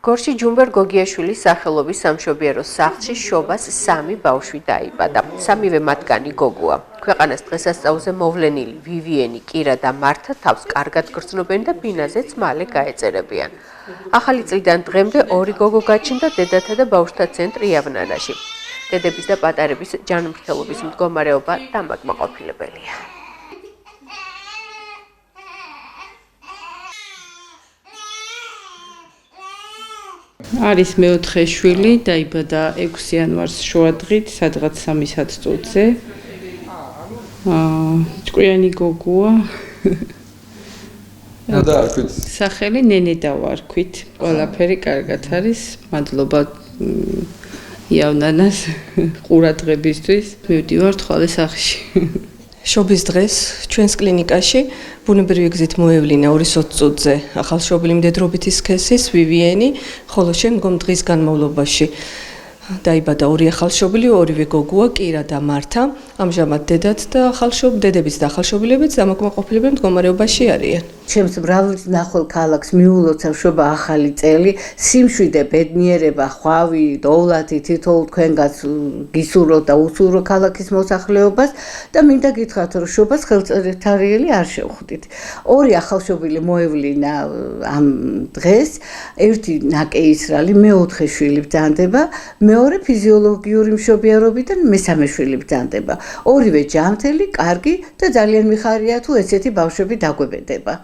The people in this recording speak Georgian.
გორში ჯუმბერ გოგიაშვილის სახელობის სამშობიარო სახლში შობას 3 ბავშვი დაიბადა. სამივე მათგანი გოგოა. ქვეყანას დღესასწაულზე მოვლენილი ვივიენი, კირა და მართა თავს კარგად გრძნობენ და ბინაზეც მალე გაეწერებიან. ახალი წლიდან დღემდე 2 გოგო გაჩნდა დედათა და ბავშვთა ცენტრ იავნანაში. დედების და პატარების ჯანმრთელობის მდგომარეობა დამაკმაყოფილებელია. არის მეოთხე შვილი, დაიბადა 6 იანვარს შუადღით, სადღაც 3 საათზე. ჭკვიანი გოგოა. სახელი ნენე დავარქვით. ყველაფერი კარგად არის. მადლობა იავნანას ყურადღებისთვის. მივდივარ თვალე სახლში. შობის დღეს ჩვენს კლინიკაში ბუნებრივი გზით მოევლინა 2 წუთზე ახალშობილი მდედრობითი სქესის ვივიენი, ხოლო შემდგომ დღის განმავლობაში დაიბადა 2 ახალშობილი, 2 გოგოა, კირა და მართა. ამჟამად დედების და ახალშობილებიც დამაკმაყოფილებელ მდგომარეობაში არიან. ჩემს მრავალ ნახელ ქალაქს მიულოცავ შობა ახალი წელი, სიმშვიდე, ბედნიერება, ხვავი, დოვლათი თითოეულ თქვენგანს გისურვოთ და უსურვო ქალაქის მოსახლეობას და მინდა გითხრათ, რომ შობას ხელწარიელი არ შევხვდით. 2 ახალშობილი მოევლინა ამ დღეს, ერთი ნაკეისრალი, მეოთხე შვილი ბრძანდება, მეორე ფიზიოლოგიური მშობიარობიდან მესამე შვილი ბრძანდება. ორივე ჯანმრთელი, კარგი და ძალიან მიხარია თუ ესეთი ბავშვები დაგვებედება.